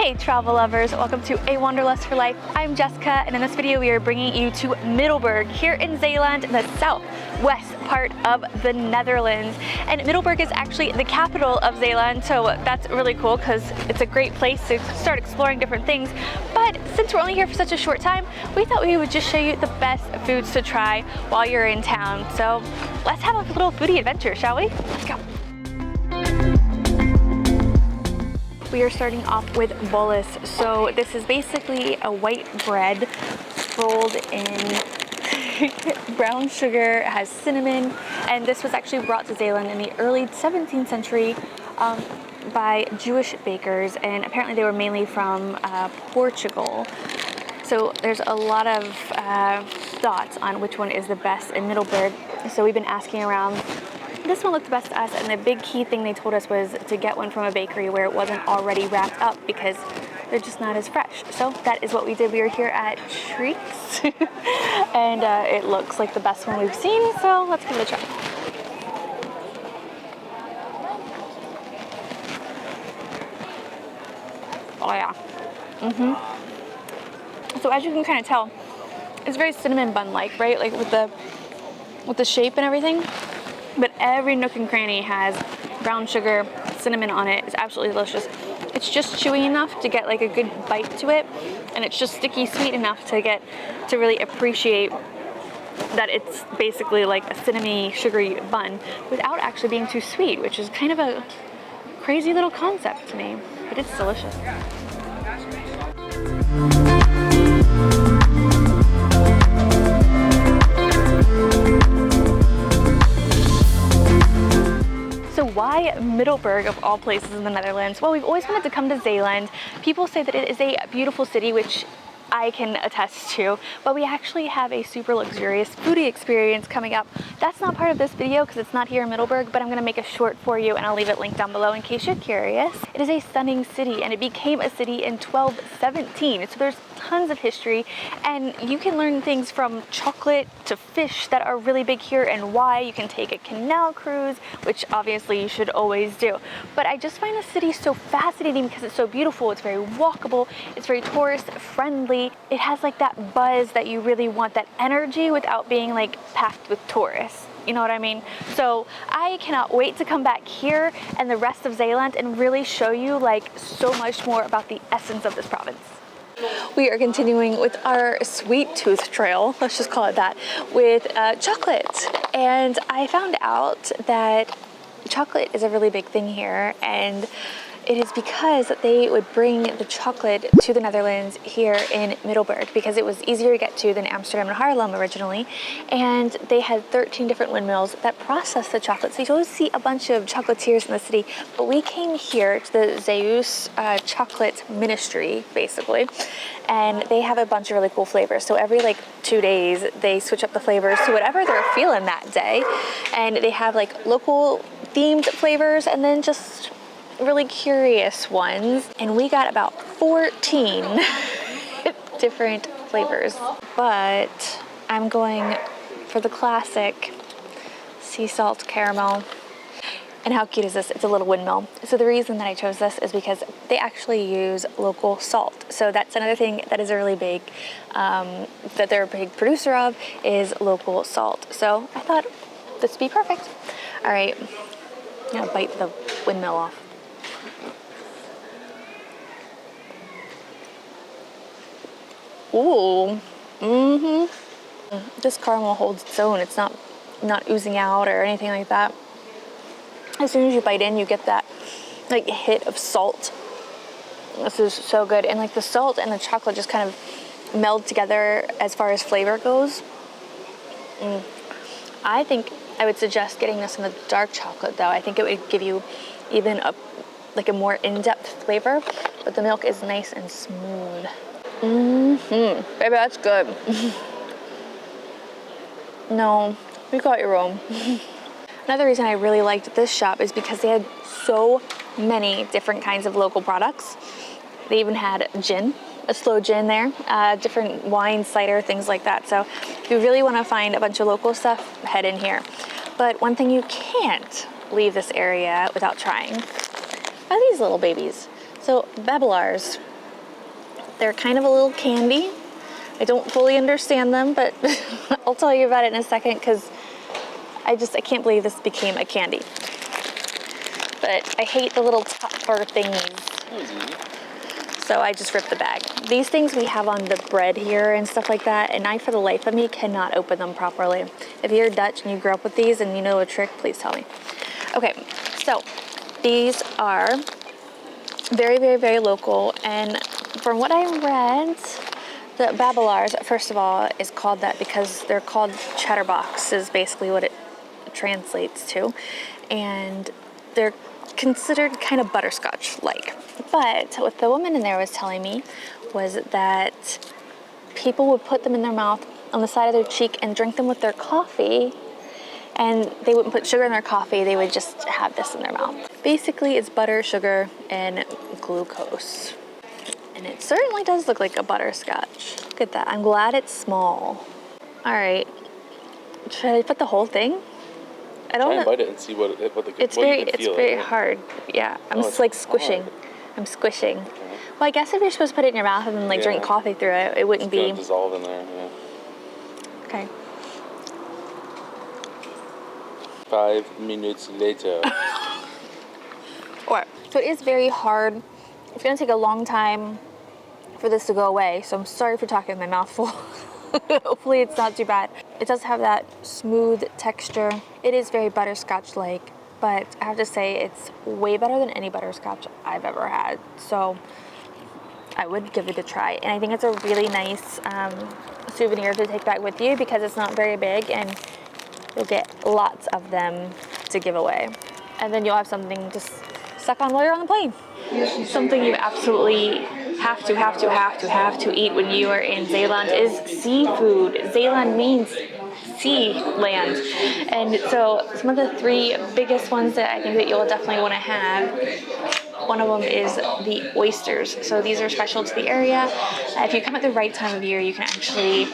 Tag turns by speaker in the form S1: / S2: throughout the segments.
S1: Hey travel lovers, welcome to A Wanderlust for Life. I'm Jessica, and in this video we are bringing you to Middelburg here in Zeeland, in the southwest part of the Netherlands. And Middelburg is actually the capital of Zeeland, so that's really cool because it's a great place to start exploring different things. But since we're only here for such a short time, we thought we would just show you the best foods to try while you're in town. So let's have a little foodie adventure, shall we? Let's go. We are starting off with Bolus. So this is basically a white bread rolled in brown sugar, it has cinnamon, and this was actually brought to Zeeland in the early 17th century by Jewish bakers, and apparently they were mainly from Portugal. So there's a lot of thoughts on which one is the best in Middelburg. So we've been asking around. This one looked the best to us, and the big key thing they told us was to get one from a bakery where it wasn't already wrapped up because they're just not as fresh. So that is what we did. We were here at DUTCHIEST and it looks like the best one we've seen, so let's give it a try. Oh yeah. So as you can kind of tell, it's very cinnamon bun-like, right? Like with the shape and everything. But every nook and cranny has brown sugar, cinnamon on it. It's absolutely delicious. It's just chewy enough to get like a good bite to it, and it's just sticky sweet enough to really appreciate that it's basically like a cinnamony, sugary bun without actually being too sweet, which is kind of a crazy little concept to me, but it's delicious. Why Middelburg of all places in the Netherlands? Well, we've always wanted to come to Zeeland. People say that it is a beautiful city, which I can attest to, but we actually have a super luxurious foodie experience coming up. That's not part of this video because it's not here in Middelburg, but I'm going to make a short for you and I'll leave it linked down below in case you're curious. It is a stunning city, and it became a city in 1217, so there's tons of history, and you can learn things from chocolate to fish that are really big here and why. You can take a canal cruise, which obviously you should always do. But I just find the city so fascinating because it's so beautiful, it's very walkable, it's very tourist friendly. It has like that buzz that you really want, that energy without being like packed with tourists. You know what I mean? So I cannot wait to come back here and the rest of Zeeland and really show you like so much more about the essence of this province. We are continuing with our sweet tooth trail, let's just call it that, with chocolate. And I found out that chocolate is a really big thing here, and it is because they would bring the chocolate to the Netherlands here in Middelburg because it was easier to get to than Amsterdam and Haarlem originally. And they had 13 different windmills that processed the chocolate. So you always see a bunch of chocolatiers in the city. But we came here to the Zeus chocolate ministry, basically. And they have a bunch of really cool flavors. So every like 2 days, they switch up the flavors to whatever they're feeling that day. And they have like local themed flavors and then just really curious ones, and we got about 14 different flavors, but I'm going for the classic sea salt caramel. And how cute is this? It's a little windmill. So the reason that I chose this is because they actually use local salt. So that's another thing that is a really big, that they're a big producer of, is local salt. So I thought this would be perfect. All right, I'm gonna bite the windmill off. Ooh, This caramel holds its own. It's not oozing out or anything like that. As soon as you bite in, you get that like hit of salt. This is so good, and like the salt and the chocolate just kind of meld together as far as flavor goes. I think I would suggest getting this in the dark chocolate, though. I think it would give you even a more in-depth flavor, but the milk is nice and smooth. Baby, that's good. No, you got your own. Another reason I really liked this shop is because they had so many different kinds of local products. They even had gin, a slow gin there, different wine, cider, things like that. So if you really want to find a bunch of local stuff, head in here. But one thing you can't leave this area without trying are these little babies. So babelars, They're kind of a little candy. I don't fully understand them, but I'll tell you about it in a second because I can't believe this became a candy. But I hate the little topper thingies. So I just ripped the bag. These things we have on the bread here and stuff like that, and I, for the life of me, cannot open them properly. If you're Dutch and you grew up with these and you know a trick, please tell me. Okay, so these are very, very, very local, and from what I read, the babelars, first of all, is called that because they're called chatterbox, is basically what it translates to, and they're considered kind of butterscotch-like. But what the woman in there was telling me was that people would put them in their mouth on the side of their cheek and drink them with their coffee, and they wouldn't put sugar in their coffee, they would just have this in their mouth. Basically, it's butter, sugar, and glucose. And it certainly does look like a butterscotch. Look at that. I'm glad it's small. All right. Should I put the whole thing? I don't know.
S2: Try and bite it and see what you can
S1: it's
S2: feel.
S1: very hard. Yeah, I'm just like squishing. Hard. I'm squishing. Okay. Well, I guess if you're supposed to put it in your mouth and then like drink coffee through it, it wouldn't be
S2: dissolve in there. Yeah.
S1: Okay.
S2: 5 minutes later.
S1: Alright, so it is very hard. It's gonna take a long time for this to go away, so I'm sorry for talking my mouth full. Hopefully it's not too bad. It does have that smooth texture. It is very butterscotch-like, but I have to say it's way better than any butterscotch I've ever had. So I would give it a try. And I think it's a really nice souvenir to take back with you because it's not very big and you'll get lots of them to give away. And then you'll have something to suck on while you're on the plane. Something you absolutely have to eat when you are in Zeeland is seafood. Zeeland means sea land. And so some of the 3 biggest ones that I think that you'll definitely want to have, one of them is the oysters. So these are special to the area. If you come at the right time of year, you can actually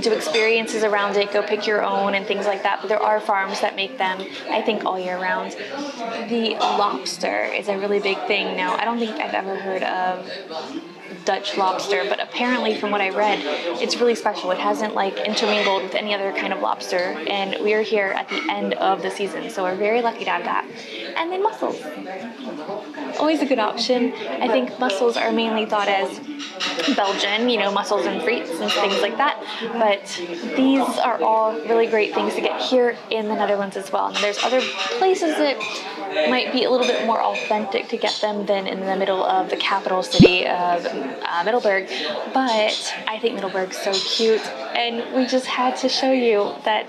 S1: do experiences around it, go pick your own and things like that. But there are farms that make them, I think, all year round. The lobster is a really big thing. Now, I don't think I've ever heard of Dutch lobster, but apparently from what I read, it's really special. It hasn't like intermingled with any other kind of lobster, and we are here at the end of the season, so we're very lucky to have that. And then mussels. Always a good option. I think mussels are mainly thought as Belgian, you know, mussels and frites and things like that, but these are all really great things to get here in the Netherlands as well. And there's other places that might be a little bit more authentic to get them than in the middle of the capital city of Middelburg, but I think Middelburg's so cute, and we just had to show you that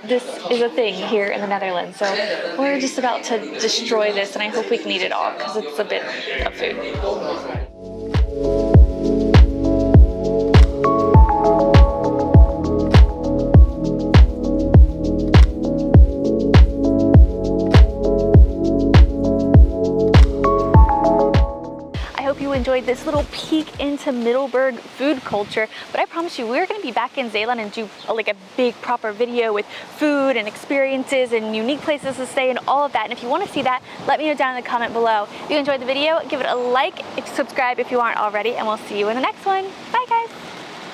S1: this is a thing here in the Netherlands. So we're just about to destroy this, and I hope we can eat it all because it's a bit of food. Enjoyed this little peek into Middelburg food culture, but I promise you we're going to be back in Zeeland and do like a big proper video with food and experiences and unique places to stay and all of that. And if you want to see that, let me know down in the comment below. If you enjoyed the video, give it a like, subscribe if you aren't already, and we'll see you in the next one. Bye guys.